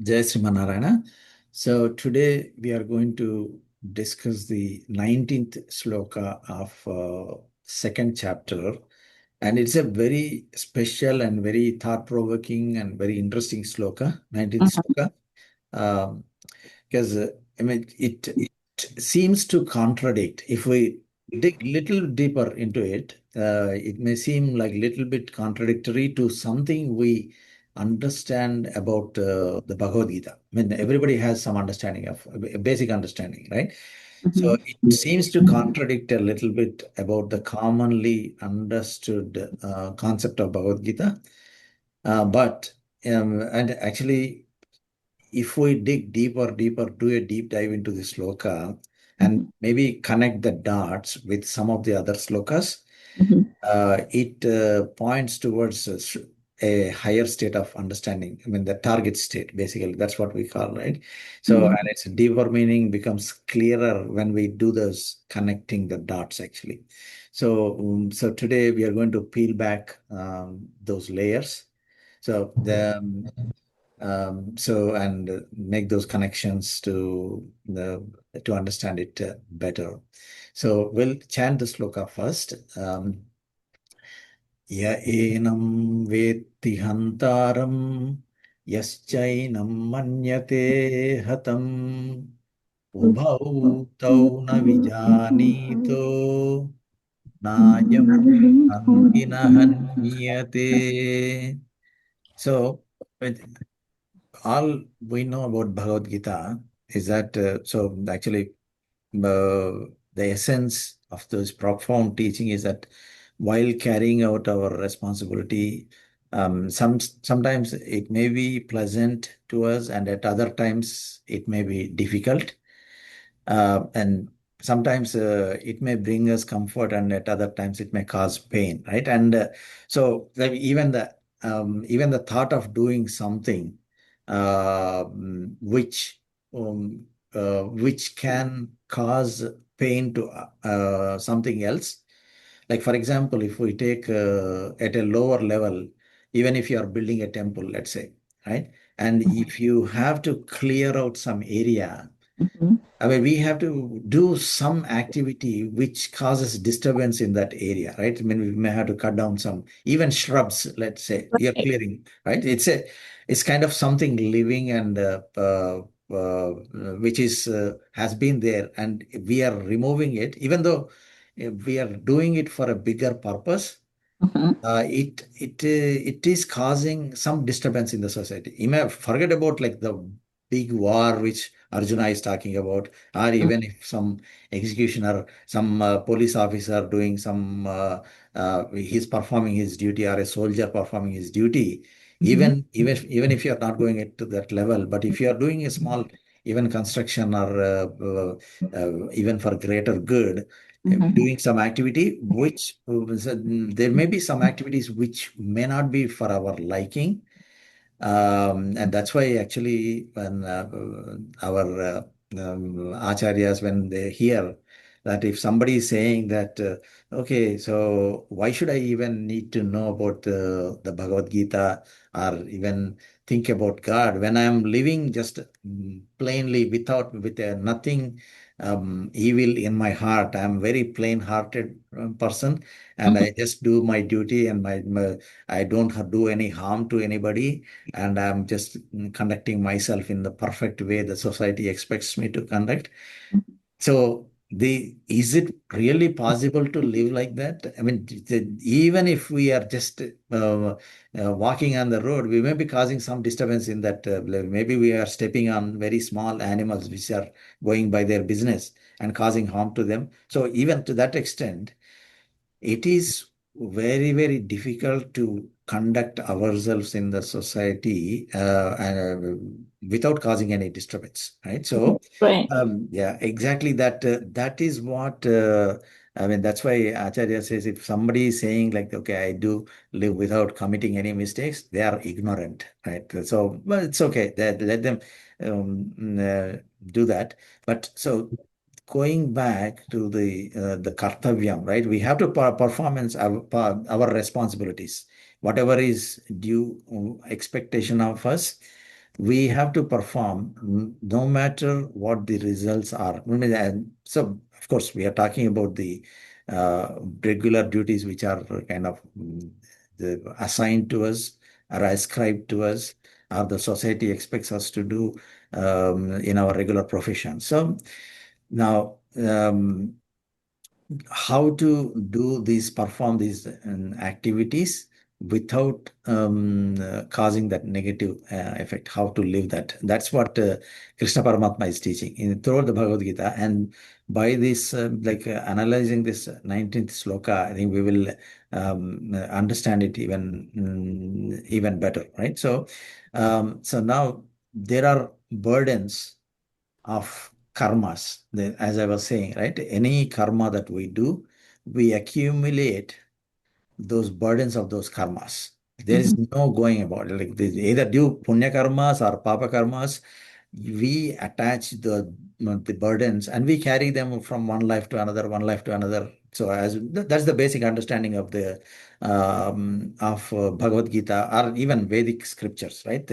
Jai Srimanarayana. So today we are going to discuss the 19th sloka of second chapter. And it's a very special and very thought-provoking and very interesting sloka, 19th Mhm, sloka. Um, because I mean, it seems to contradict. If we dig little deeper into it, it may seem like little bit contradictory to something we understand about the Bhagavad Gita. I mean, everybody has some understanding of a basic understanding, right? So mhm, it seems to contradict a little bit about the commonly understood concept of Bhagavad Gita. But and actually, if we dig deeper, do a deep dive into the sloka and mhm, maybe connect the dots with some of the other slokas, mhm, it points towards a higher state of understanding. I mean, the target state, basically, that's what we call, right? So, mhm. and its deeper meaning becomes clearer when we do those connecting the dots, actually. So today we are going to peel back those layers. So and make those connections to understand it better. So we'll chant the sloka first. Ya enam vetti hantaram yaschainam manyate hatam ubhau tau na vijanito nayam hantina hanyate. So all we know about Bhagavad Gita is that so actually the essence of this profound teaching is that while carrying out our responsibility, sometimes it may be pleasant to us, and at other times it may be difficult, and sometimes it may bring us comfort, and at other times it may cause pain, right? And so like, even the thought of doing something which which can cause pain to something else. Like for example, if we take at a lower level, even if you are building a temple, let's say, right? And if you have to clear out some area, Mhm. I mean, we have to do some activity which causes disturbance in that area, right? I mean, we may have to cut down some, even shrubs, let's say, you're Right. clearing, right? It's kind of something living and which is has been there, and we are removing it, even though we are doing it for a bigger purpose. Mhm. It is causing some disturbance in the society. You may forget about like the big war which Arjuna is talking about, or even if some executioner, some police officer doing some, he's performing his duty, or a soldier performing his duty. Mhm. Even if you are not going it to that level, but if you are doing a small, even construction or even for greater good, Mhm. doing some activity which there may be some activities which may not be for our liking, and that's why actually when our acharyas, when they hear that if somebody is saying that okay, so why should I even need to know about the Bhagavad Gita, or even think about God when I am living just plainly without with nothing evil in my heart. I'm very plain-hearted person, and Mhm. I just do my duty, and I don't do any harm to anybody, and I'm just conducting myself in the perfect way the society expects me to conduct. So is it really possible to live like that? I mean, even if we are just walking on the road, we may be causing some disturbance in that level. Maybe we are stepping on very small animals which are going by their business and causing harm to them. So even to that extent, it is very difficult to conduct ourselves in the society without causing any disturbance, right? So Right. yeah, exactly that. That is what I mean. That's why Acharya says if somebody is saying like, okay, I do live without committing any mistakes, they are ignorant, right? So, well, it's okay. Let them do that. But so going back to the kartavyam, right? We have to performance our responsibilities, whatever is due expectation of us. we have to perform no matter what the results are. I mean, so, of course, we are talking about the regular duties which are kind of assigned to us or ascribed to us, or the society expects us to do in our regular profession. So now, how to do these, perform these activities without causing that negative effect, how to live that. That's what Krishna Paramatma is teaching throughout the Bhagavad Gita. And by this, analyzing this 19th sloka, I think we will understand it even better, right? So now there are burdens of karmas. As I was saying, right? Any karma that we do, we accumulate those burdens of those karmas. There is no going about it. Like they either do punya karmas or papa karmas. We attach the burdens and we carry them from one life to another, one life to another. So that's the basic understanding of the Bhagavad Gita or even Vedic scriptures, right?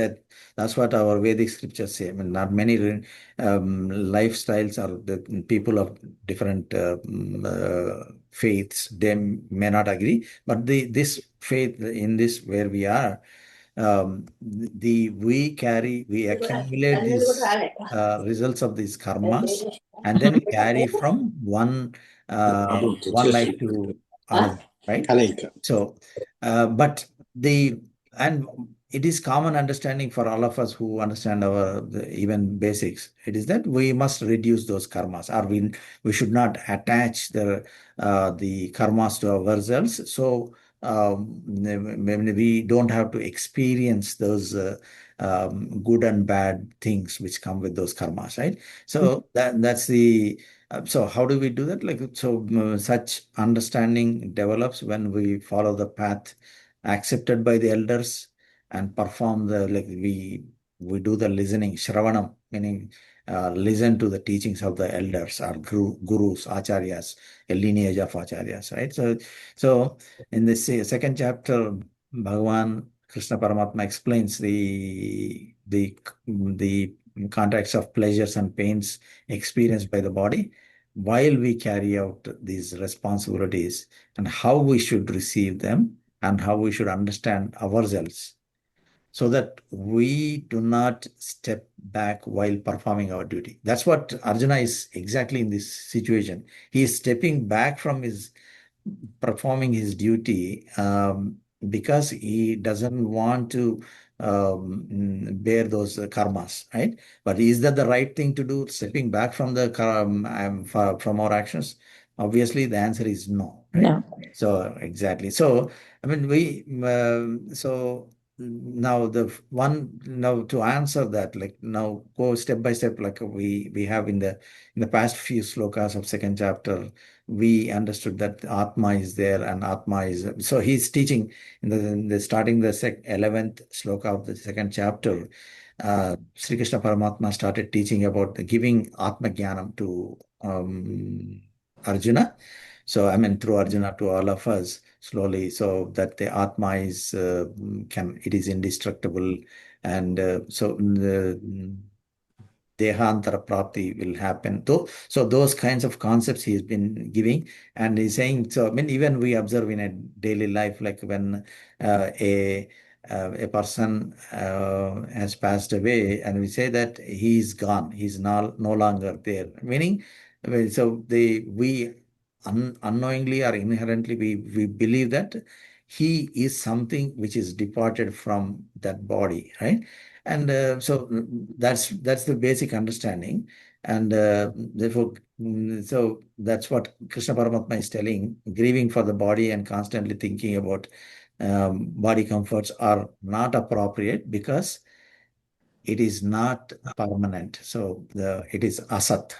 That's what our Vedic scriptures say. I mean, not many lifestyles or the people of different faiths, they may not agree, but this faith in this where we are, we accumulate these results of these karmas, and then we carry from one life to another, right? So, but the and it is common understanding for all of us who understand even basics. It is that we must reduce those karmas, or we should not attach the karmas to ourselves. So we don't have to experience those good and bad things which come with those karmas, right? So that's the so how do we do that? Such understanding develops when we follow the path accepted by the elders and perform we do the listening, shravanam, meaning listen to the teachings of the elders or gurus, acharyas, a lineage of acharyas, right? So in this second chapter, Bhagavan Krishna Paramatma explains the context of pleasures and pains experienced by the body while we carry out these responsibilities, and how we should receive them and how we should understand ourselves so that we do not step back while performing our duty. That's what Arjuna is exactly in this situation. He is stepping back from his performing his duty because he doesn't want to bear those karmas, right? But is that the right thing to do, stepping back from from our actions? Obviously, the answer is no, right? No. So exactly. So I mean, now to answer that, like now go step by step, like we have in the past few slokas of second chapter, we understood that Atma is there and Atma is. So he's teaching in the starting the 11th sloka of the second chapter. Sri Krishna Paramatma started teaching about giving Atma Jnanam to Arjuna. So I mean through Arjuna to all of us slowly, so that the Atma is it is indestructible, and so the Dehantara Prapti will happen. So those kinds of concepts he's been giving, and he's saying, so I mean, even we observe in a daily life, like when a person has passed away, and we say that he's gone, he's no longer there. Meaning, so we unknowingly or inherently we believe that he is something which is departed from that body, right? And that's the basic understanding. And therefore, so that's what Krishna Paramatma is telling. Grieving for the body and constantly thinking about body comforts are not appropriate because it is not permanent. So it is asat,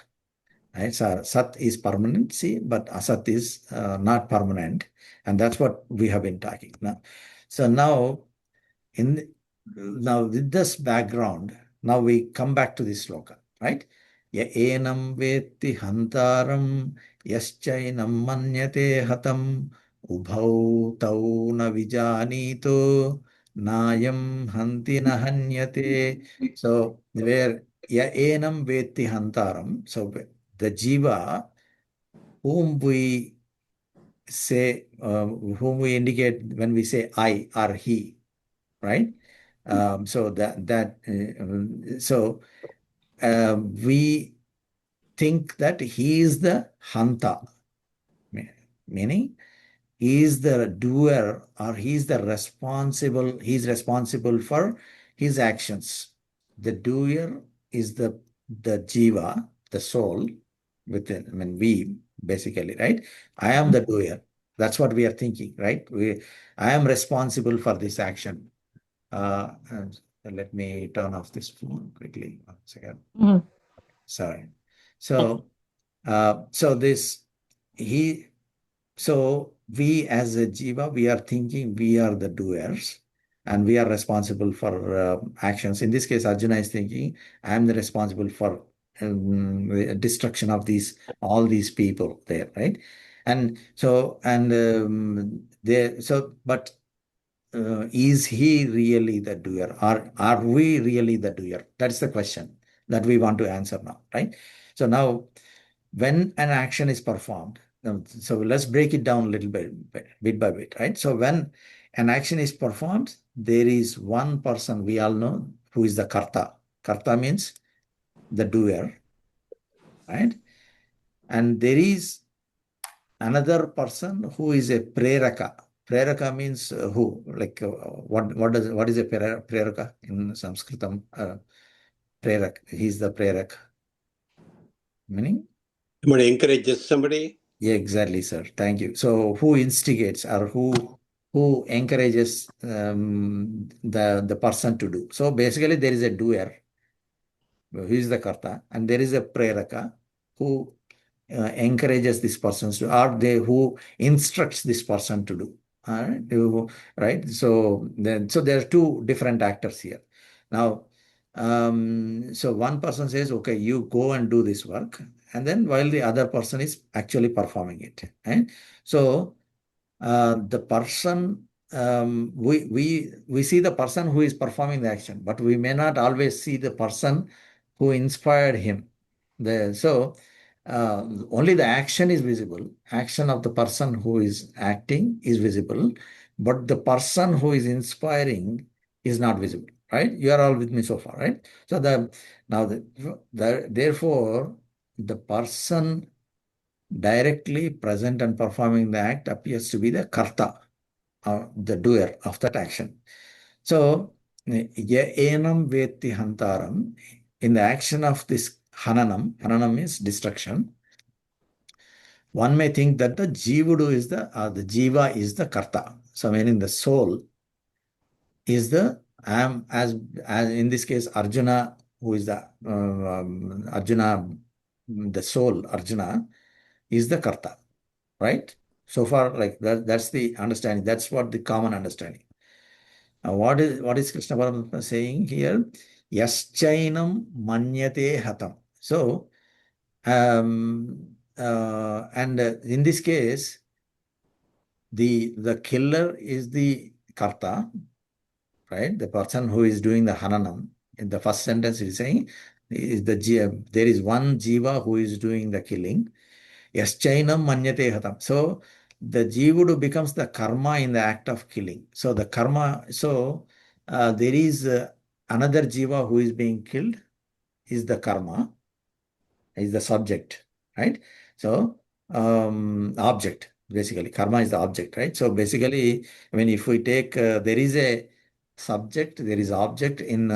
right? So sat is permanency, but asat is not permanent. And that's what we have been talking now. So in now with this background, now we come back to this sloka, right? Ya enam veti hantaram yaschainam manyate hatam ubhau tau na vijanito Nayam hanti nahanyate. So where ya enam vetti hantaram. So the jiva whom we say, whom we indicate when we say I or he, right? So we think that he is the hanta, meaning he is the doer or he's responsible for his actions. The doer is the jiva, the soul within, I mean, we basically, right? I am the doer. That's what we are thinking, right? I am responsible for this action. And let me turn off this phone quickly. 1 second. Mhm. Sorry. So, so this he so we as a jiva, we are thinking we are the doers and we are responsible for actions. In this case, Arjuna is thinking, I am the responsible for the destruction of all these people there, right? And so, and there, so, but is he really the doer? Are we really the doer? That's the question that we want to answer now, right? So now, when an action is performed, so let's break it down a little bit by bit, right? So when an action is performed, there is one person we all know who is the karta. Karta means the doer, right? And there is another person who is a preraka. Preraka means who? Like what is a preraka in Sanskritam? Prerak. He's the prerak. Meaning? Somebody encourages somebody. Yeah, exactly, sir. Thank you. So who instigates or who encourages the person to do? So basically there is a doer who is the karta, and there is a preraka who encourages this person to, or they who instructs this person to do. All right, right. So then, so there are two different actors here. Now, so one person says, "Okay, you go and do this work," and then while the other person is actually performing it. Right. So the person we see the person who is performing the action, but we may not always see the person who inspired him. So only the action is visible. Action of the person who is acting is visible, but the person who is inspiring is not visible. Right? You are all with me so far, right? So therefore the person directly present and performing the act appears to be the karta, or the doer of that action. So, ya enam vetti hantaram, in the action of this hananam means destruction, one may think that the jivudu is the jiva is the karta. So, meaning the soul is the, as in this case, Arjuna, who is the Arjuna, the soul, Arjuna, is the karta. Right? So far, like that's the understanding. That's what the common understanding. Now, what is Krishna Paramatma saying here? Yaschainam manyate hatam. So, and in this case, the killer is the karta, right? The person who is doing the hananam. In the first sentence, he's saying there is one jiva who is doing the killing. Yaschainam manyate hatam. So the jivudu becomes the karma in the act of killing. So the karma, so there is another jiva who is being killed is the karma, is the subject, right? So object, basically. Karma is the object, right? So basically, I mean, if we take, there is a subject, there is object in,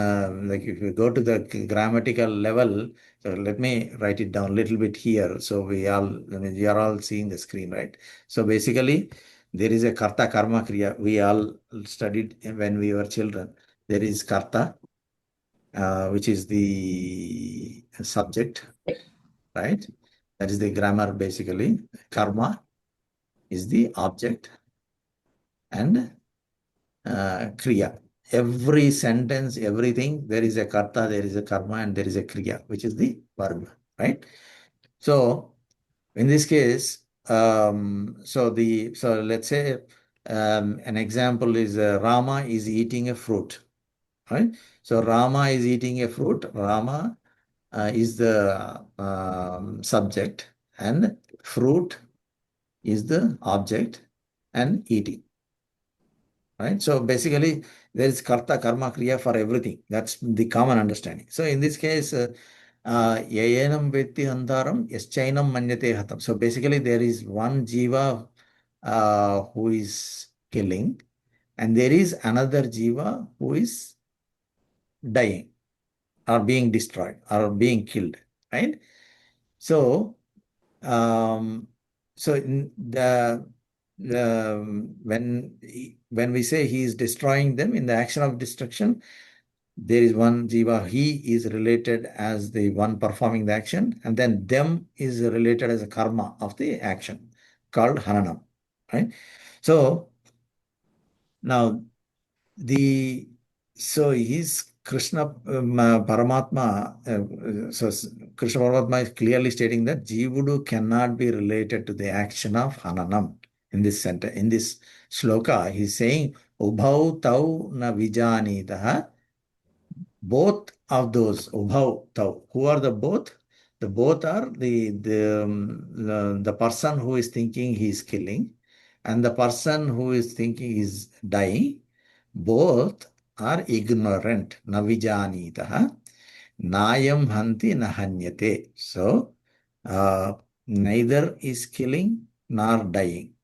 like if you go to the grammatical level, so let me write it down a little bit here. So I mean, we are all seeing the screen, right? So basically, there is a karta karma kriya. We all studied when we were children. There is karta, which is the subject, right? That is the grammar basically. Karma is the object, and kriya. Every sentence, everything, there is a karta, there is a karma, and there is a kriya, which is the verb, right? So in this case, so let's say An example is Rama is eating a fruit, right? So Rama is eating a fruit. Rama is the subject, and fruit is the object, and eating. Right? So basically, there is karta, karma, kriya for everything. That's the common understanding. So in this case, yayanam vetti antaram, yaschainam manyate hatam. So basically, there is one jiva who is killing, and there is another jiva who is dying, or being destroyed, or being killed. Right? So, um, so in when we say he is destroying them in the action of destruction, there is one jiva, he is related as the one performing the action, and then them is related as a karma of the action called hananam. Right? So now the so he's Krishna Paramatma. Krishna Paramatma is clearly stating that Jivudu cannot be related to the action of Hananam. In this center, in this sloka, he's saying Ubhau Tau na Vijanitaha. Both of those Ubhau Tau. Who are the both? The both are the person who is thinking he is killing, and the person who is thinking is dying. Both are ignorant. Navijanitaha. Nayam hanti nahanyate. So, neither is killing nor dying.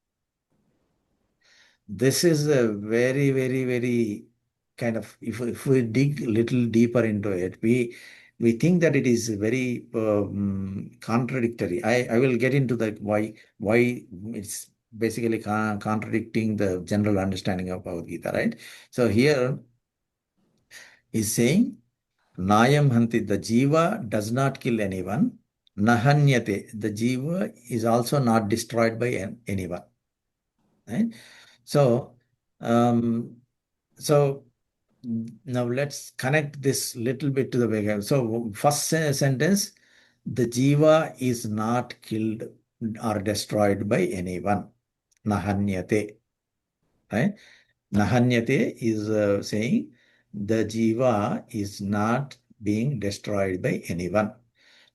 This is a very, very, very kind of, if we dig a little deeper into it, we think that it is very contradictory. I will get into that why it's basically contradicting the general understanding of Bhagavad Gita, right? So here is saying Nayam Hanti, the Jiva does not kill anyone. Nahanyate, the Jiva is also not destroyed by anyone. Right? So, um, so now let's connect this little bit to the beginning. So, first sentence, the Jiva is not killed or destroyed by anyone. Nahanyate. Right? Nahanyate is saying the jiva is not being destroyed by anyone.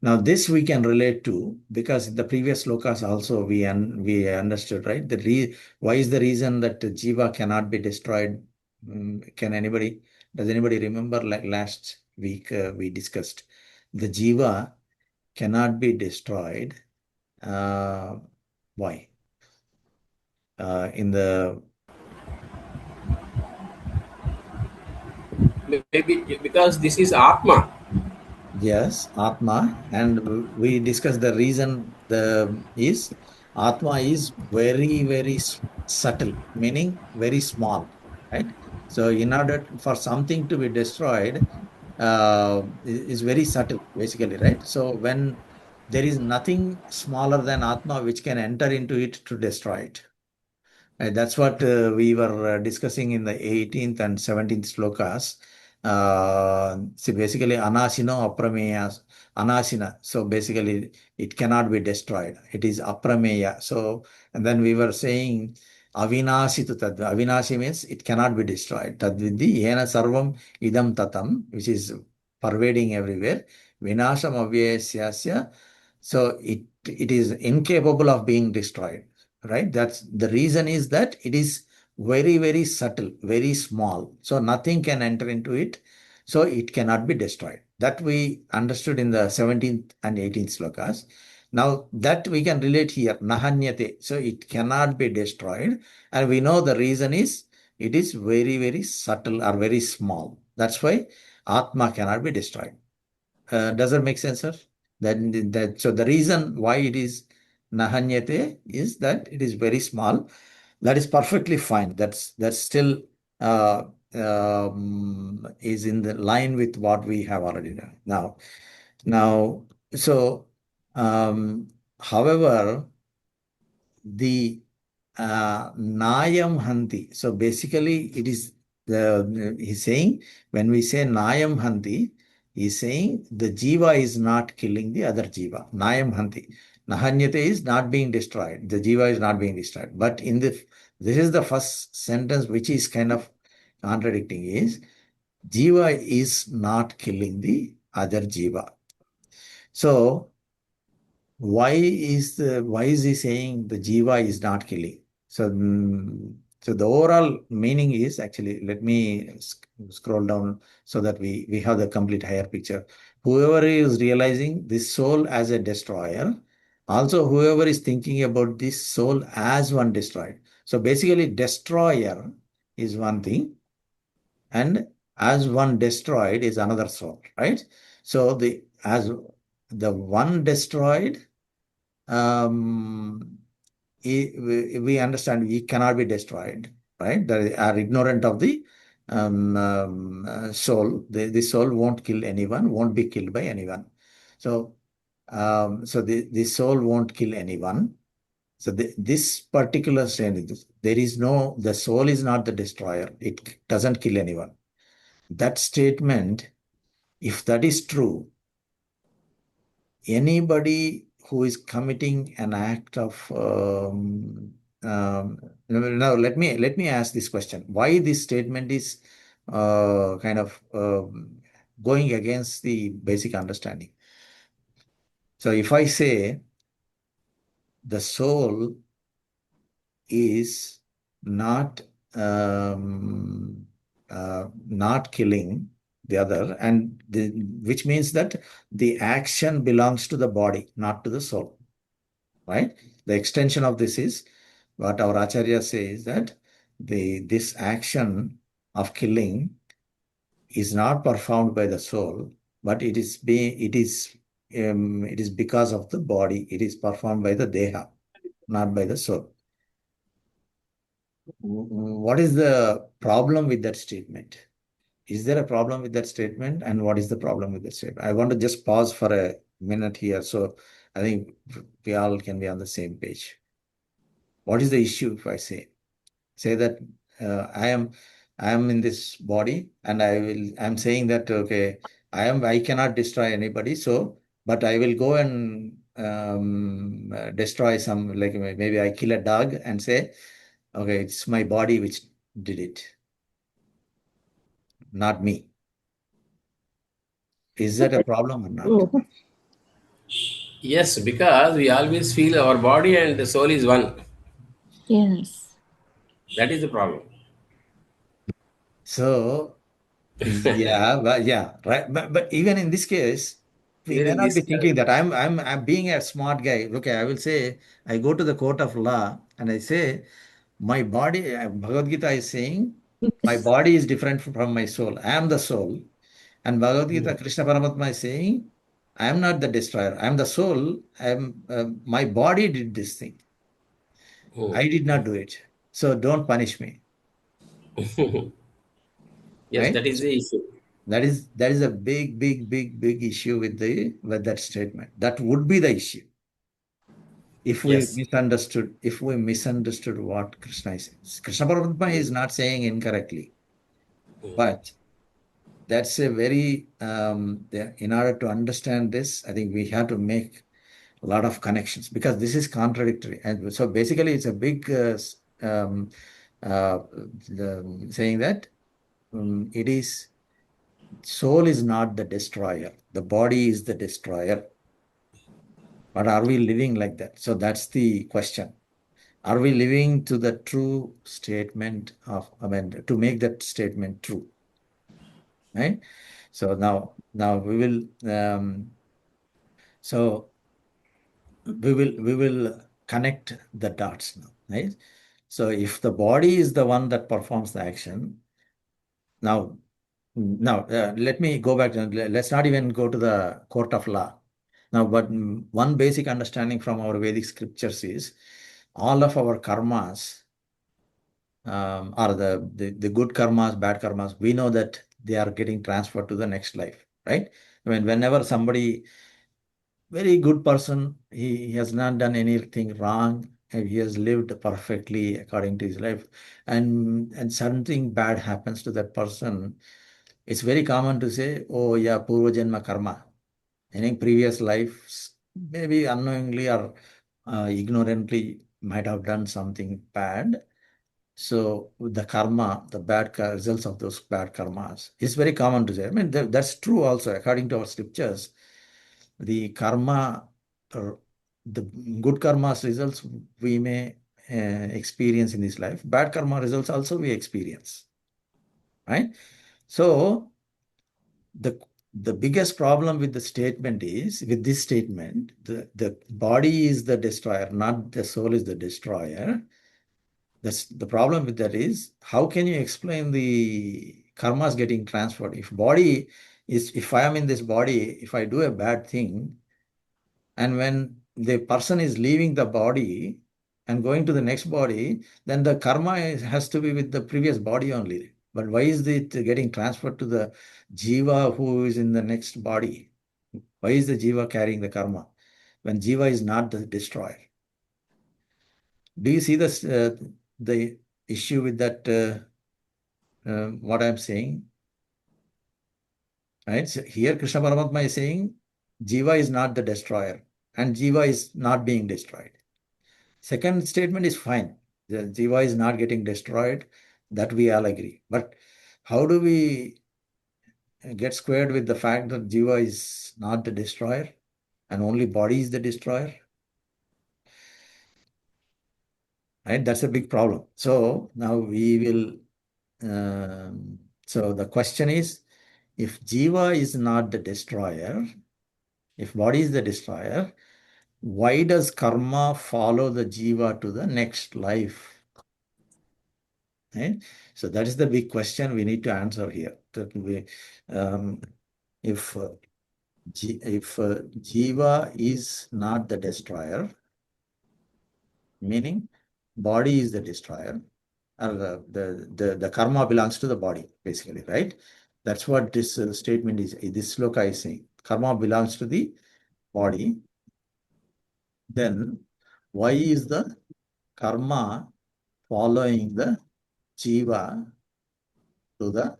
Now, this we can relate to because in the previous slokas also we understood, right? Why is the reason that the jiva cannot be destroyed? Does anybody remember, like last week we discussed the jiva cannot be destroyed. Why? In the Maybe because this is Atma. Yes, Atma, and we discussed the reason is Atma is very, very subtle, meaning very small, right? So in order for something to be destroyed, is very subtle, basically, right? So when there is nothing smaller than Atma which can enter into it to destroy it. That's what we were discussing in the 18th and 17th slokas. See, basically, anasino aprameya, anasina. So basically, it cannot be destroyed. It is aprameya. So, and then we were saying avinasi tu tad. Avinasi means it cannot be destroyed. Tadvidhi yena sarvam idam tatam, which is pervading everywhere. Vinasham avyasyasya. So it is incapable of being destroyed, right? That's the reason is that it is very, very subtle, very small. So nothing can enter into it. So it cannot be destroyed. That we understood in the 17th and 18th slokas. Now that we can relate here, nahanyate. So it cannot be destroyed. And we know the reason is it is very, very subtle or very small. That's why Atma cannot be destroyed. Does that make sense, sir? So the reason why it is nahanyate is that it is very small. That is perfectly fine. That's still is in the line with what we have already done. Now, so however, the Nayam Hanti. So basically, it is he's saying when we say Nayam Hanti, he's saying the Jiva is not killing the other Jiva. Nayam Hanti. Nahanyate is not being destroyed. The Jiva is not being destroyed. But in the This is the first sentence which is kind of contradicting is Jiva is not killing the other Jiva. So why is he saying the Jiva is not killing? So, so the overall meaning is actually, let me scroll down so that we have the complete higher picture. Whoever is realizing this soul as a destroyer, also whoever is thinking about this soul as one destroyed. So basically, destroyer is one thing, and as one destroyed is another soul, right? So the as the one destroyed, um, we understand we cannot be destroyed, right? They are ignorant of the soul. The soul won't kill anyone, won't be killed by anyone. So, so the soul won't kill anyone. So this particular statement, there is no, the soul is not the destroyer. It doesn't kill anyone. That statement, if that is true, anybody who is committing an act of now let me ask this question: why this statement is kind of going against the basic understanding? So if I say the soul is not not killing the other, and which means that the action belongs to the body, not to the soul, right? The extension of this is what our Acharya says, that this action of killing is not performed by the soul, but it is because of the body. It is performed by the deha, not by the soul. What is the problem with that statement? Is there a problem with that statement? And what is the problem with that statement? I want to just pause for a minute here. So I think we all can be on the same page. What is the issue if I say that I am in this body, and I'm saying that, okay, I cannot destroy anybody, so but I will go and destroy some, like maybe I kill a dog and say, okay, it's my body which did it, not me. Is that a problem or not? Oh, Yes, because we always feel our body and the soul is one. yes. That is the problem. So, yeah, but yeah, right. But even in this case, we Even may in not be this thinking that I'm being a smart guy. Okay, I will say, I go to the court of law and I say, my body, Bhagavad Gita is saying, my body is different from my soul. I am the soul. And Bhagavad Gita, Krishna Paramatma is saying, I am not the destroyer. I am the soul. My body did this thing. Hmm. I did not do it. So don't punish me. Yes, Right? that is the issue. That is a big issue with that statement. That would be the issue Yes. if we misunderstood what Krishna is saying. Krishna Paramatma is not saying incorrectly, but that's a very in order to understand this, I think we have to make a lot of connections, because this is contradictory. And so basically, it's a big uh, saying that it is soul is not the destroyer, the body is the destroyer. But are we living like that? So that's the question. Are we living to the true statement of, I mean, to make that statement true, right? So now we will so we will connect the dots now, right? So if the body is the one that performs the action, now let me go back. Let's not even go to the court of law. Now, but one basic understanding from our Vedic scriptures is all of our karmas, or the good karmas, bad karmas, we know that they are getting transferred to the next life, right? I mean, whenever somebody, very good person, he has not done anything wrong, and he has lived perfectly according to his life, and something bad happens to that person, it's very common to say, oh yeah, purva janma karma, meaning previous lives, maybe unknowingly or ignorantly might have done something bad, So the karma, the results of those bad karmas is very common to say. I mean, that's true also according to our scriptures. The karma, the good karma's results we may experience in this life. Bad karma results also we experience, right? So the biggest problem with the statement is, with this statement, the body is the destroyer, not the soul is the destroyer. The problem with that is, how can you explain the karmas getting transferred? If I am in this body, if I do a bad thing, and when the person is leaving the body and going to the next body, then the karma has to be with the previous body only. But why is it getting transferred to the jiva who is in the next body? Why is the jiva carrying the karma when jiva is not the destroyer? Do you see this, the issue with that, what I'm saying? Right? So here Krishna Paramatma is saying jiva is not the destroyer and jiva is not being destroyed. Second statement is fine. The jiva is not getting destroyed. That we all agree. But how do we get squared with the fact that jiva is not the destroyer and only body is the destroyer? Right? That's a big problem. So now we will. So the question is, if jiva is not the destroyer, if body is the destroyer, why does karma follow the jiva to the next life? Right? So that is the big question we need to answer here. That if jiva is not the destroyer, meaning body is the destroyer, or the karma belongs to the body, basically, right? That's what this statement is. This sloka is saying. Karma belongs to the body. Then why is the karma following the jiva to the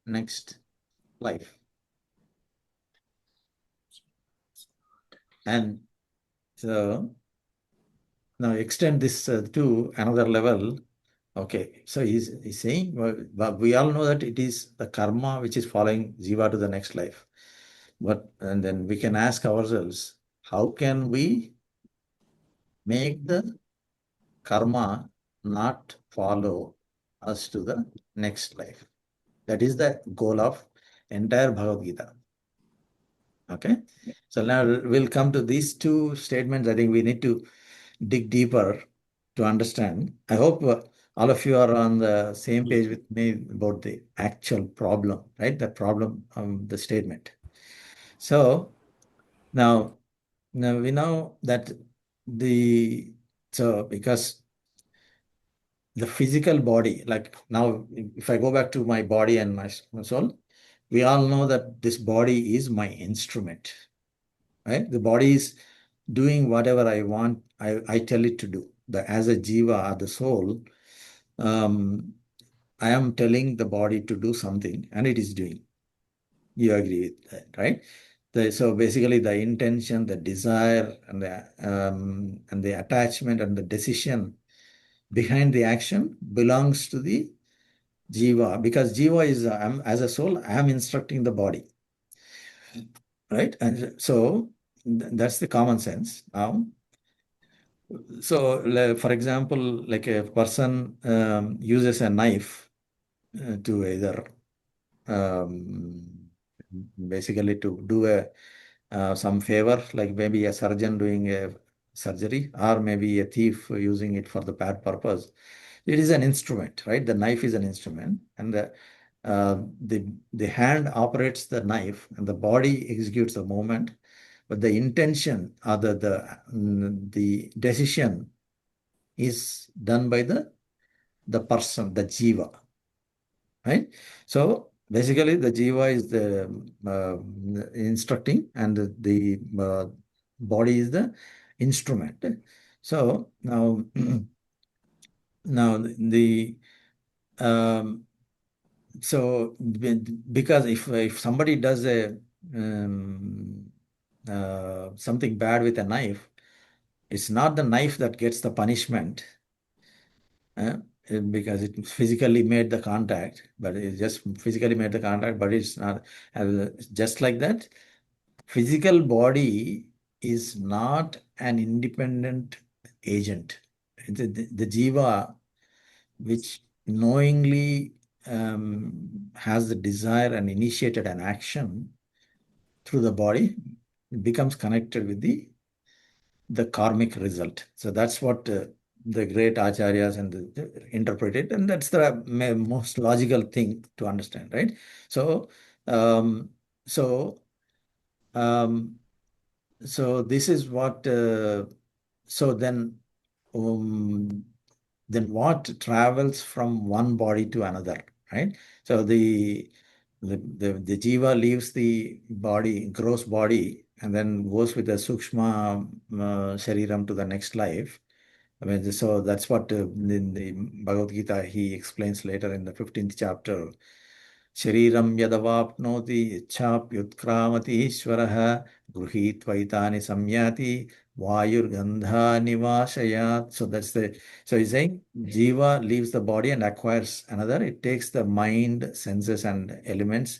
next life? And so now extend this to another level. Okay, so he's saying, well, we all know that it is the karma which is following jiva to the next life. And then we can ask ourselves, how can we make the karma not follow us to the next life? That is the goal of entire Bhagavad Gita. Okay, so now we'll come to these two statements. I think we need to dig deeper to understand. I hope all of you are on the same page with me about the actual problem, right? The problem of the statement. So now we know that because the physical body, like now, if I go back to my body and my soul, we all know that this body is my instrument, right? The body is doing whatever I want, I tell it to do. As a jiva, or the soul, I am telling the body to do something and it is doing. You agree with that, right? So basically the intention, the desire, and the attachment and the decision behind the action belongs to the jiva, because jiva is, as a soul, I am instructing the body, right? And so that's the common sense now. So for example, like a person uses a knife to either basically to do some favor, like maybe a surgeon doing a surgery, or maybe a thief using it for the bad purpose. It is an instrument, right? The knife is an instrument, and the hand operates the knife, and the body executes the movement, but the intention or the decision is done by the person, the jiva, right? So basically, the jiva is the instructing, and the body is the instrument. So now, now the so because if somebody does um, something bad with a knife, it's not the knife that gets the punishment. because it physically made the contact, but it just physically made the contact, but it's not just like that. Physical body is not an independent agent. The jiva, which knowingly has the desire and initiated an action through the body, becomes connected with the karmic result. So that's what the great acharyas and interpret it, and that's the most logical thing to understand, right? So, um, so, um, so this is what. So um, then what travels from one body to another, right? So the jiva leaves the body, gross body, and then goes with the sukshma shariram to the next life. I mean, so that's what in the Bhagavad Gita he explains later in the 15th chapter. Shariram yadavapnoti ichchapyutkramati ishvaraha gruhitvaitani samyati vayurgandha nivashayat. So that's so he's saying jiva leaves the body and acquires another. It takes the mind, senses, and elements.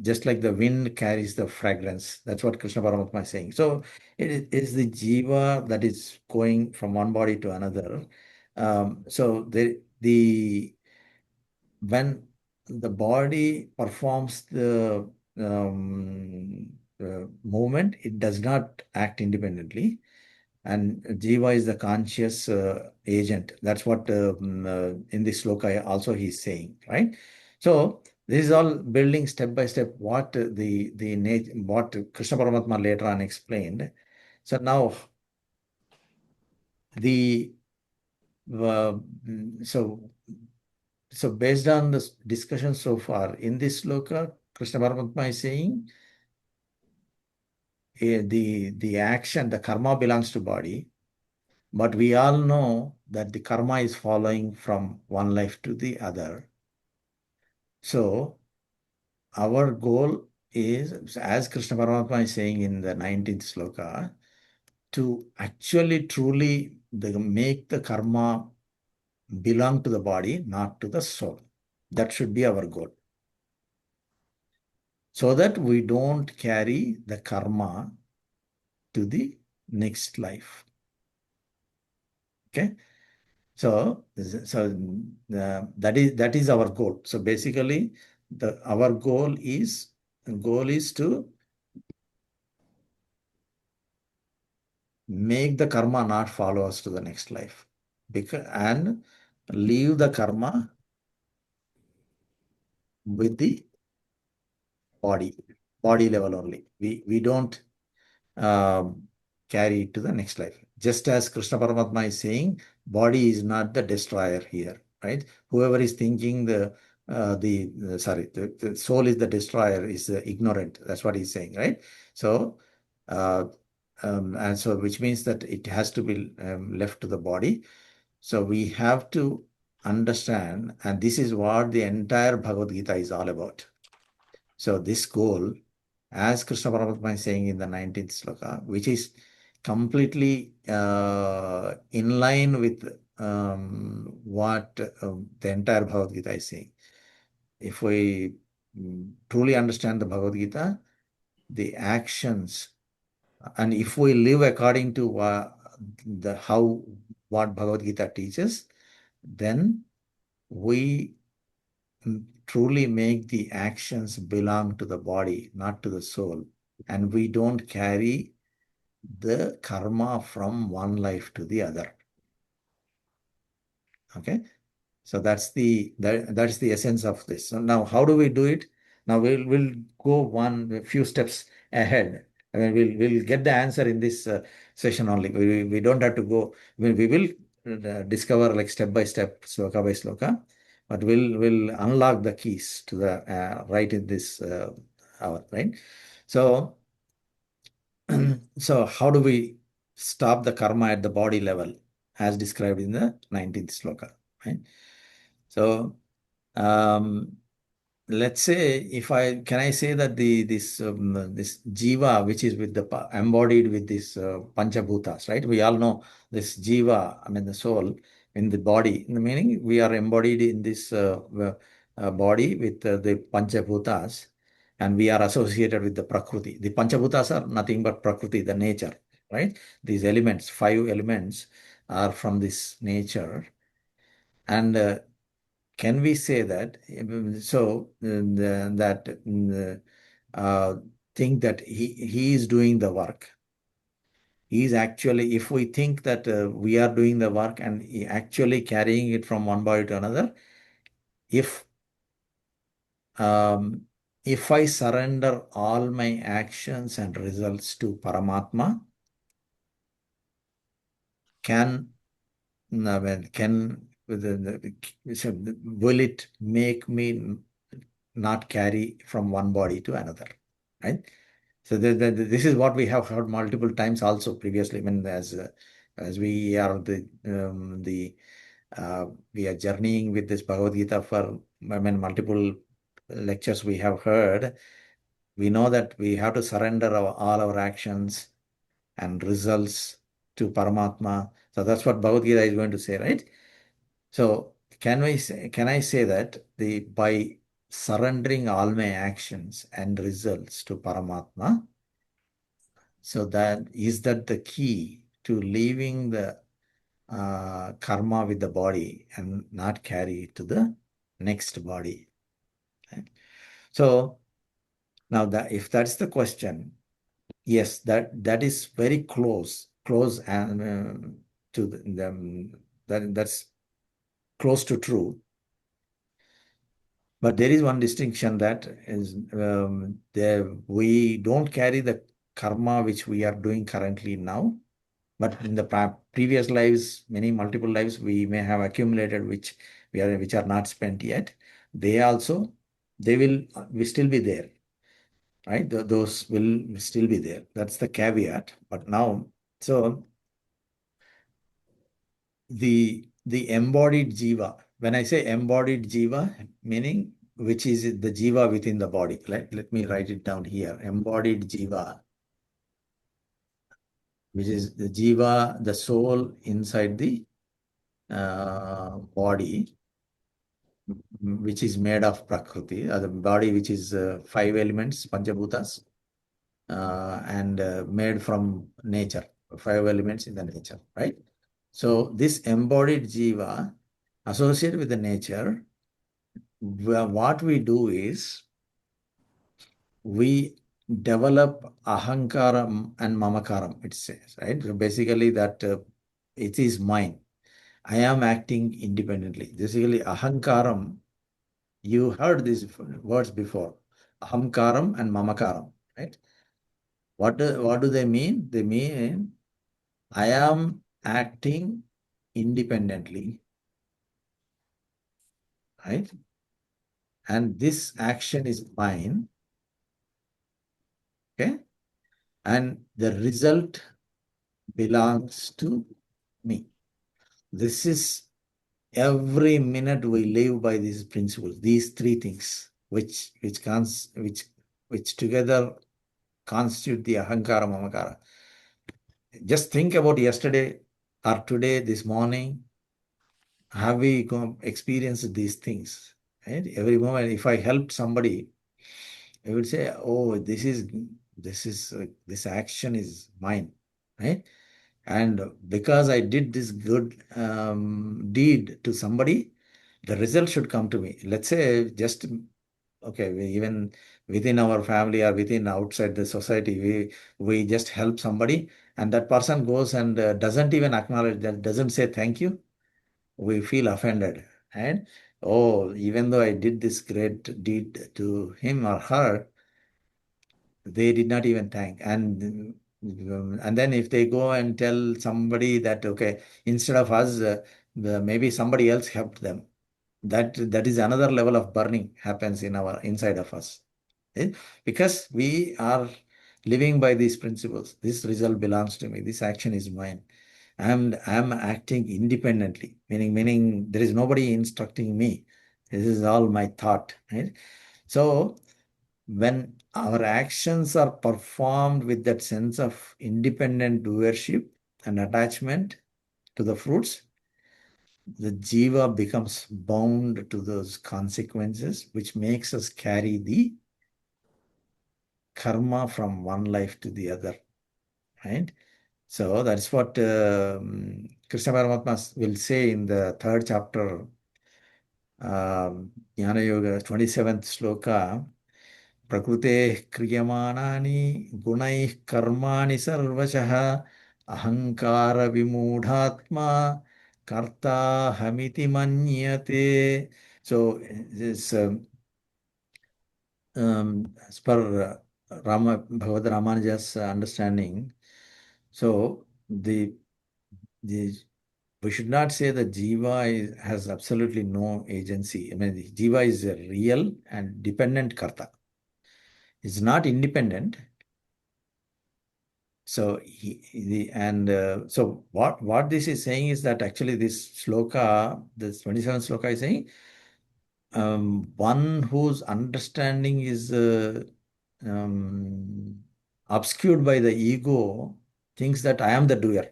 Just like the wind carries the fragrance. That's what Krishna Paramatma is saying. So it is the jiva that is going from one body to another. So when the body performs the movement, it does not act independently. And jiva is the conscious agent. That's what in this sloka also he's saying, right? So this is all building step by step what what Krishna Paramatma later on explained. So now the so based on the discussion so far in this sloka, Krishna Paramatma is saying the action, the karma belongs to body. But we all know that the karma is following from one life to the other. So our goal is, as Krishna Paramatma is saying in the 19th sloka, to actually truly make the karma belong to the body, not to the soul. That should be our goal. So that we don't carry the karma to the next life. Okay? So that is our goal. So basically, our goal is to make the karma not follow us to the next life, and leave the karma with the body level only. We don't carry it to the next life. Just as Krishna Paramatma is saying, body is not the destroyer here, right? Whoever is thinking the soul is the destroyer is ignorant. That's what he's saying, right? So, and so which means that it has to be left to the body. So we have to understand, and this is what the entire Bhagavad Gita is all about. So this goal, as Krishna Paramatma is saying in the 19th sloka, which is completely in line with what the entire Bhagavad Gita is saying. If we truly understand the Bhagavad Gita, the actions, and if we live according to what Bhagavad Gita teaches, then we truly make the actions belong to the body, not to the soul. And we don't carry the karma from one life to the other. Okay? So that's the essence of this. So now how do we do it? Now we'll go a few steps ahead. I mean, we'll get the answer in this session only. We don't have to go. We will discover like step by step, sloka by sloka, but we'll unlock the keys to the right in this hour, right? So so how do we stop the karma at the body level, as described in the 19th sloka, right? So let's say can I say that this jiva, which is with embodied with this panchabhutas, right? We all know this jiva, I mean the soul, in the body. In the meaning, we are embodied in this body with the Panchabhutas, and we are associated with the Prakriti. The Panchabhutas are nothing but Prakriti, the nature, right? These elements, 5 elements, are from this nature. And can we say that? Think that he is doing the work. He is actually, if we think that we are doing the work and actually carrying it from one body to another, if I surrender all my actions and results to Paramatma, will it make me not carry from one body to another, right? So this is what we have heard multiple times also previously. When as we are we are journeying with this Bhagavad Gita for multiple lectures we have heard. We know that we have to surrender all our actions and results to Paramatma. So that's what Bhagavad Gita is going to say, right? So can I say that by surrendering all my actions and results to Paramatma, so that the key to leaving the karma with the body and not carry it to the next body. Right? So now if that's the question, yes, that is very close and to that's close to true. But there is one distinction, that is we don't carry the karma which we are doing currently now, but in the previous lives, multiple lives, we may have accumulated which are not spent yet. They will still be there, right? Those will still be there. That's the caveat. But now, so the embodied jiva. When I say embodied jiva, meaning which is the jiva within the body. Let me write it down here. Embodied jiva, which is the jiva, the soul inside the body, which is made of Prakriti, the body which is 5 elements, Panchabhutas, and made from nature, 5 elements in the nature, right? So this embodied jiva associated with the nature, what we do is we develop ahankaram and mamakaram, it says, right? So basically that it is mine. I am acting independently. Basically, ahankaram, you heard these words before, ahamkaram and mamakaram, right? What do they mean? They mean I am acting independently, right? And this action is mine, okay? And the result belongs to me. This is every minute we live by these principles, these 3 things, which together constitute the ahankara mamakara. Just think about yesterday or today, this morning, have we experienced these things? Right? Every moment, if I helped somebody, I would say, "Oh, this action is mine," right? And because I did this good deed to somebody, the result should come to me. Let's say just okay, even within our family or within outside the society, we just help somebody, and that person goes and doesn't even acknowledge that, doesn't say thank you. We feel offended, and oh, even though I did this great deed to him or her, they did not even thank. And then if they go and tell somebody that, okay, instead of us, maybe somebody else helped them, that is another level of burning happens inside of us. Okay? Because we are living by these principles. This result belongs to me. This action is mine. I'm acting independently, meaning there is nobody instructing me. This is all my thought. Right? So when our actions are performed with that sense of independent doership and attachment to the fruits, the jiva becomes bound to those consequences, which makes us carry the karma from one life to the other, right? So that's what Krishna Paramatma will say in the third chapter, Jnana Yoga, 27th sloka. Prakrute kriyamānāni gunaih karmāni sarvashah ahankara vimūಢātma karta hamiti manyate. So this as per Bhagavad Ramanuja's understanding, so the we should not say that jiva has absolutely no agency. I mean, the jiva is a real and dependent karta. It's not independent. So so what this is saying is that actually this sloka, this 27th sloka is saying, one whose understanding is obscured by the ego thinks that I am the doer,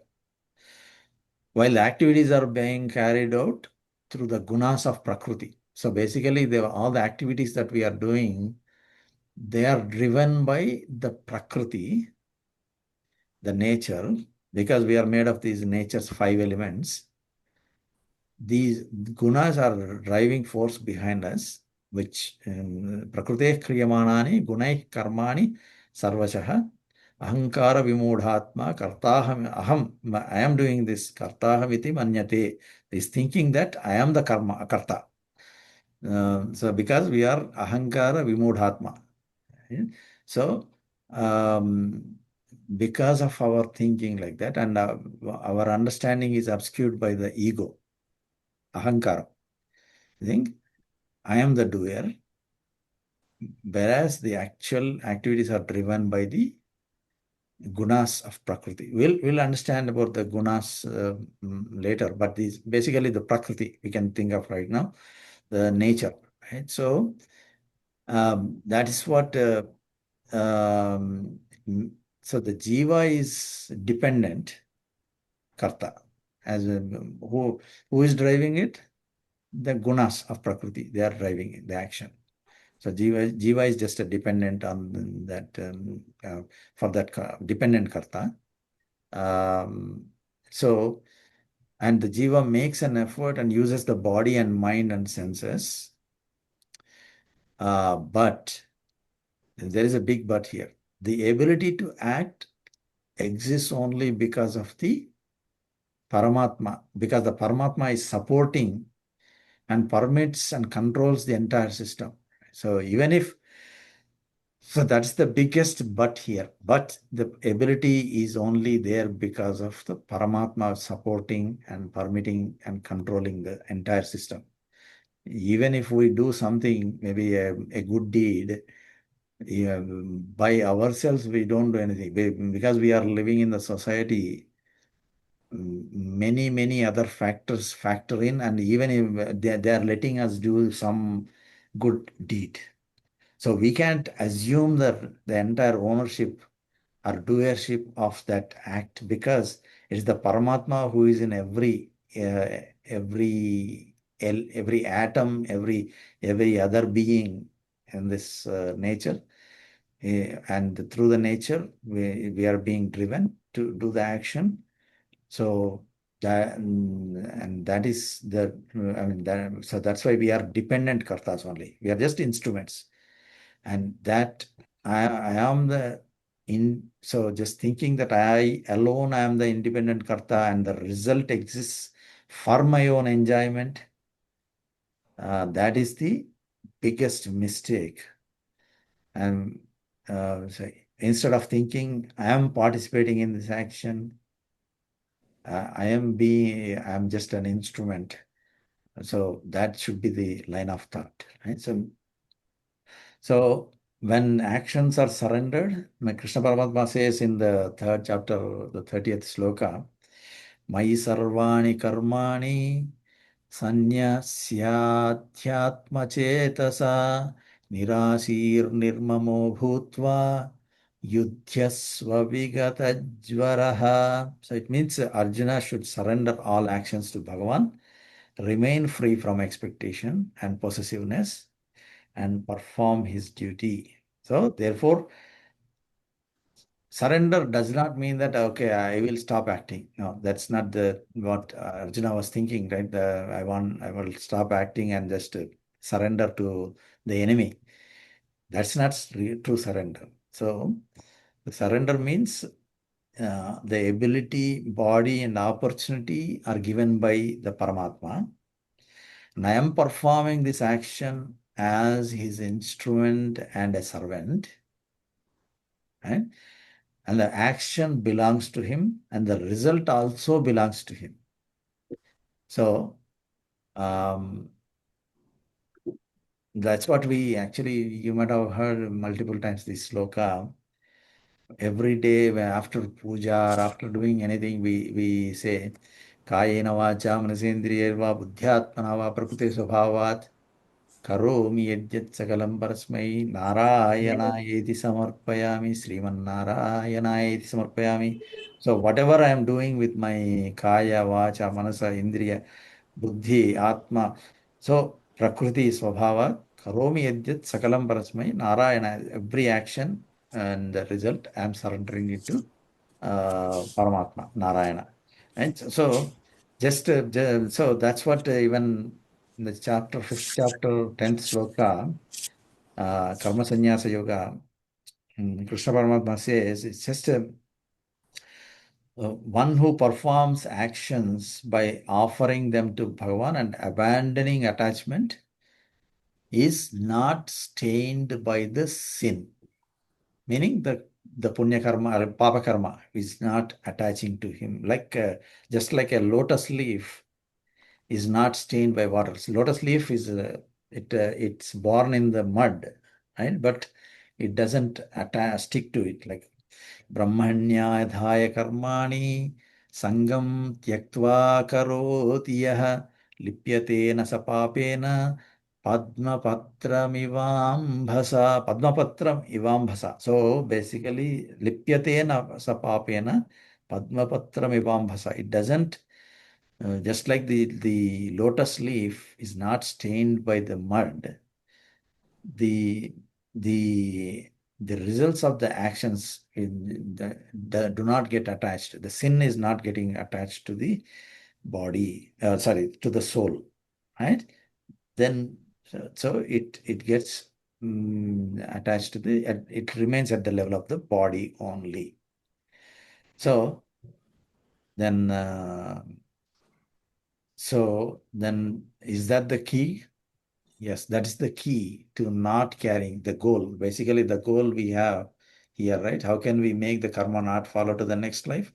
while the activities are being carried out through the gunas of Prakriti. So basically, all the activities that we are doing, they are driven by the Prakriti, the nature, because we are made of these nature's 5 elements. These gunas are driving force behind us, which prakrute kriyamanani gunai karmani sarvashaha ahankara vimudhatma kartaham aham. I am doing this kartaham iti manyate. Is thinking that I am the karta. So because we are ahankara vimudhatma. So because of our thinking like that, and our understanding is obscured by the ego, ahankara. I think I am the doer, whereas the actual activities are driven by the gunas of Prakriti. We'll understand about the gunas later, but these basically the Prakriti we can think of right now, the nature. Right? So that is what. So the jiva is dependent karta. As who is driving it? The gunas of Prakriti. They are driving it, the action. So jiva is just a dependent on that for that dependent karta. So and the jiva makes an effort and uses the body and mind and senses. But there is a big but here. The ability to act exists only because of the Paramatma, because the Paramatma is supporting and permits and controls the entire system. So so that's the biggest but here. But the ability is only there because of the Paramatma supporting and permitting and controlling the entire system. Even if we do something, maybe a good deed, by ourselves, we don't do anything. Because we are living in the society, many other factors factor in, and even if they are letting us do some good deed. So we can't assume that the entire ownership or doership of that act, because it's the Paramatma who is in every atom, every other being in this nature. And through the nature, we are being driven to do the action. So that is so that's why we are dependent kartas only. We are just instruments, and that I am so just thinking that I alone I am the independent karta and the result exists for my own enjoyment. That is the biggest mistake. And so instead of thinking I am participating in this action, I'm just an instrument. So that should be the line of thought. Right? So when actions are surrendered, Krishna Paramatma says in the third chapter, the 30th sloka, Mai sarvani karmani sanyasyathyatma chetasa nirasir nirmamo bhutva yudhyasva vigatajvaraha. So it means Arjuna should surrender all actions to Bhagavan remain free from expectation and possessiveness, and perform his duty. So, therefore, surrender does not mean that, okay, I will stop acting. No, that's not the what Arjuna was thinking, right? I will stop acting and just surrender to the enemy. That's not true surrender. So, the surrender means the ability, body, and opportunity are given by the Paramatma. And I am performing this action as his instrument and a servant. Right? And the action belongs to him, and the result also belongs to him. So, that's what we actually, you might have heard multiple times this sloka. Every day after puja or after doing anything, we say, Kayena vacha manasendriyarva buddhyatmana va prakriti svabhavat karomi yajyat sakalam parasmai narayanaayeti samarpayami srimanarayanaayeti samarpayami. So whatever I am doing with my kaya, vacha, manasa, indriya, buddhi, atma, so prakriti svabhava karomi yajyat sakalam parasmai narayana, every action and the result I am surrendering it to Paramatma, Narayana. And so, so that's what even in the chapter, 5th chapter, 10th sloka, Karma Sannyasa Yoga, Krishna Paramatma says it's just one who performs actions by offering them to Bhagavan and abandoning attachment is not stained by the sin. Meaning the punya karma or papa karma is not attaching to him. Like just like a lotus leaf is not stained by water. So lotus leaf is it's born in the mud, right? But it doesn't stick to it. Like Brahmanyadhaya karmani sangam tyaktva karoti yah lipyatena sapapena Padmapatram ivambhasa. Padmapatram ivambhasa. So basically, lipyatena sapapena Padmapatram ivambhasa. It doesn't, just like the lotus leaf is not stained by the mud, the the the results of the actions do not get attached. The sin is not getting attached to the body, to the soul, right? Then so it gets attached to it remains at the level of the body only. So then is that the key? Yes, that is the key to not carrying the goal. Basically, the goal we have here, right? How can we make the karma not follow to the next life?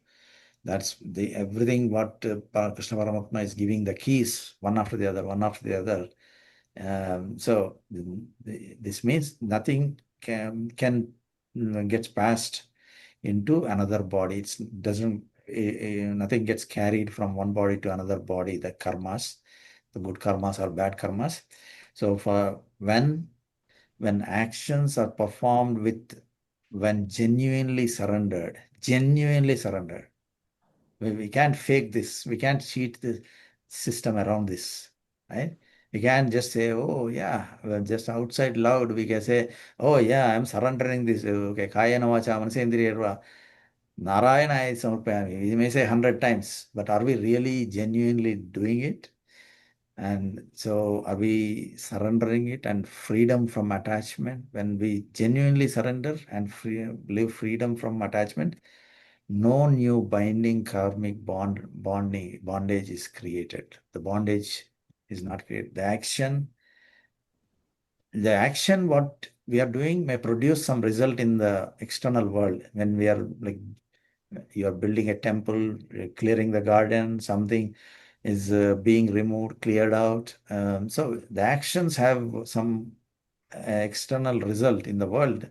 That's everything what Krishna Paramatma is giving the keys one after the other, one after the other. So this means nothing can gets passed into another body. It doesn't nothing gets carried from one body to another body. The karmas, the good karmas or bad karmas. So for when actions are performed when genuinely surrendered, we can't fake this. We can't cheat the system around this, right? We can't just say, oh, yeah, well, just outside loud, we can say, oh, yeah, I'm surrendering this. Okay, Kayana Vacha Manasendriyarva Narayana is Samarpayami. We may say 100 times, but are we really genuinely doing it? And so are we surrendering it and freedom from attachment? When we genuinely surrender and live freedom from attachment, no new binding karmic bondage is created. The bondage is not created. The action what we are doing may produce some result in the external world. When we are like, you are building a temple, clearing the garden, something is being removed, cleared out. So the actions have some external result in the world,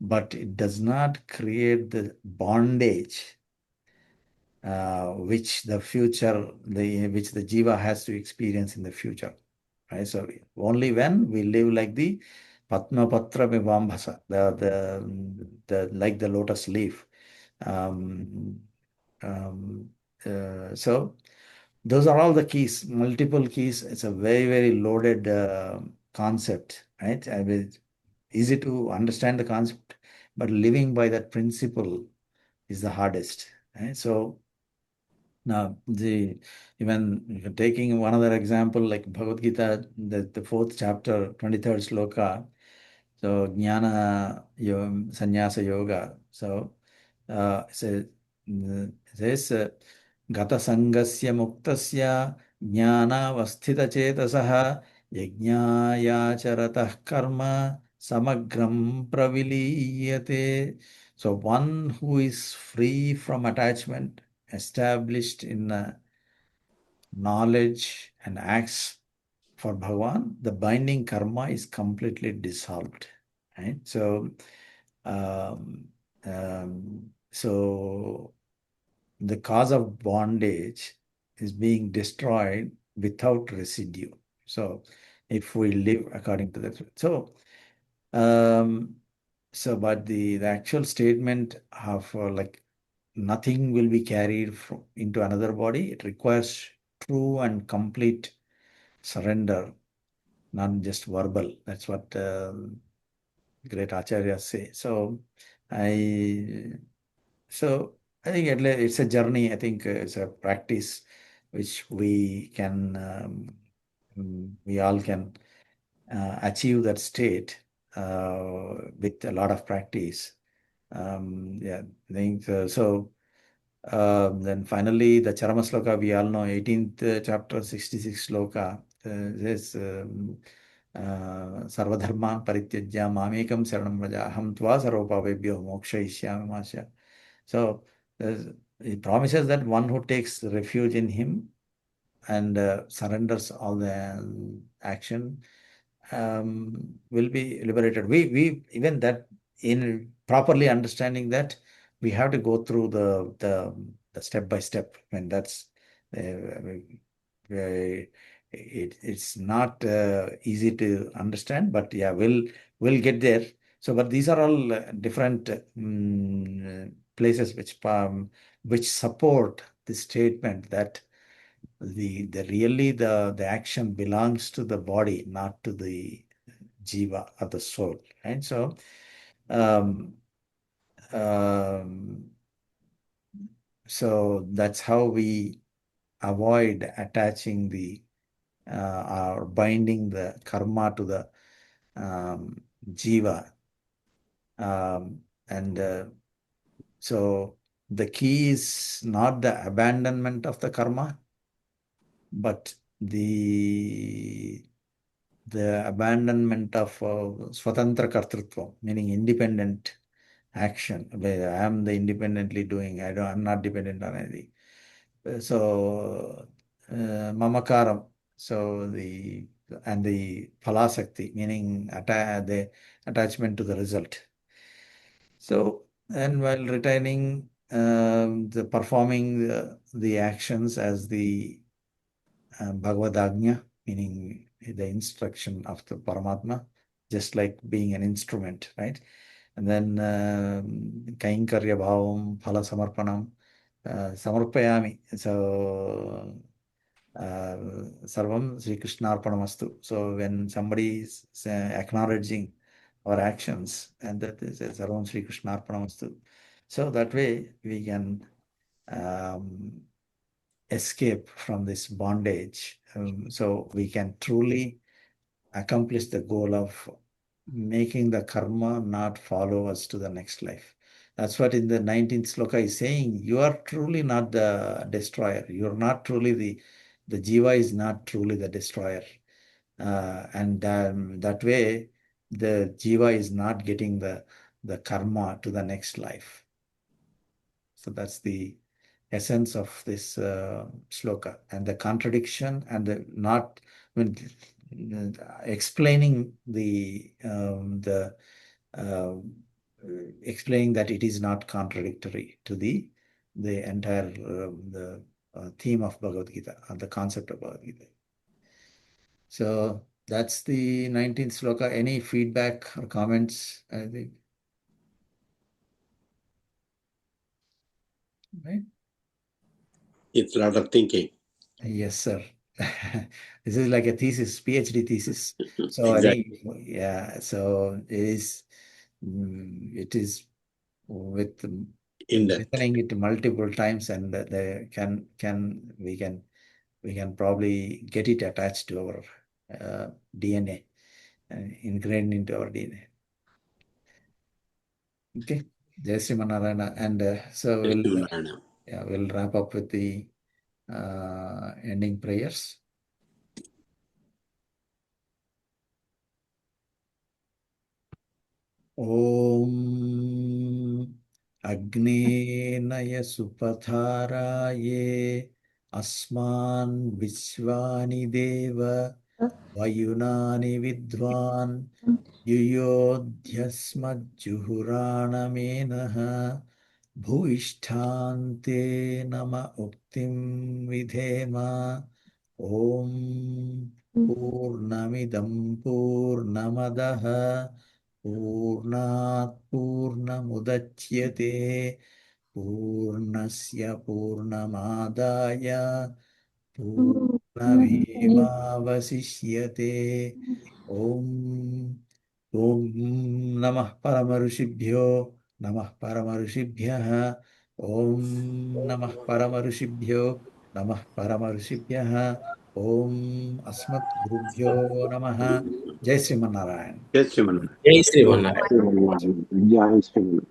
but it does not create the bondage which the jiva has to experience in the future. Right? So only when we live like the Padmapatra Vivambhasa, the like the lotus leaf. So those are all the keys, multiple keys. It's a very, very loaded concept, right? I mean, easy to understand the concept, but living by that principle is the hardest, right? So now even taking one other example like Bhagavad Gita, the fourth chapter, 23rd sloka, so jnana sannyasa yoga. So it says gata sangasya muktasya jnanavasthita chetasaha yajñāyācharatah karma samagram praviliyate. So one who is free from attachment, established in knowledge and acts for Bhagavan, the binding karma is completely dissolved. Right? So, so the cause of bondage is being destroyed without residue. So, if we live according to that, but the actual statement of like nothing will be carried into another body, it requires true and complete surrender, not just verbal. That's what great acharyas say. So I think it's a journey. I think it's a practice which we all can achieve that state with a lot of practice. Yeah, I think so. Then finally, the Charama Sloka, we all know, 18th chapter, 66 sloka, says, Sarvadharman parityajya mamekam saranam vraja aham tva sarvapavebhyo mokshayishyami masya. So, he promises that one who takes refuge in him and surrenders all the action will be liberated. We even that in properly understanding that we have to go through the step by step. And that's it's not easy to understand, but yeah, we'll get there. So, but these are all different places which support the statement that the action belongs to the body, not to the jiva or the soul. And so so that's how we avoid attaching or binding the karma to the jiva. So the key is not the abandonment of the karma, but the abandonment of swatantra kartrutva, meaning independent action, where I am the independently doing, I'm not dependent on anything. So mamakaram, so the phalasakti, meaning the attachment to the result. So, and while retaining the performing the actions as the Bhagavad Agnya, meaning the instruction of the Paramatma, just like being an instrument, right? And then Kainkarya Bhavam, Phala Samarpanam, Samarpayami. So Sarvam Sri Krishna Arpanamastu. So when somebody is acknowledging our actions, and that is Sarvam Sri Krishna Arpanamastu. So that way we can escape from this bondage. So we can truly accomplish the goal of making the karma not follow us to the next life. That's what in the 19th sloka is saying. You are truly not the destroyer. You're not truly the jiva is not truly the destroyer. And that way, the jiva is not getting the karma to the next life. So that's the essence of this sloka, and the contradiction and the not when explaining explaining that it is not contradictory to the entire theme of Bhagavad Gita, or the concept of Bhagavad Gita. So that's the 19th sloka. Any feedback or comments? I think. Right? It's a lot of thinking. Yes, sir. This is like a thesis, PhD thesis. So I Exactly. think, yeah, so it is with In depth. listening it multiple times, and they we can probably get it attached to our DNA and ingrained into our DNA. Okay, Jai Sri Manarayana. And so we'll wrap up with the ending prayers. Om Agnenaya Supataraye Asman Vishwani Deva Vayunani Vidwan Yuyodhyasmajjuhuranamenaha Bhuishtante Nama Uktim Vidhema Om Purnamidam Purnamadaha Purnat Purnamudachyate Purnasya Purnamadaya Purnamevavasishyate Om Om Namah Paramarushibhyo Namah Paramarushibhyah Om Namah Paramarushibhyo Namah Paramarushibhyah Om Asmat Gurubhyo Namaha Jai Sri Mannarayan. Yes, Simon. Jai Sri Manara. Jai Sri Lanka.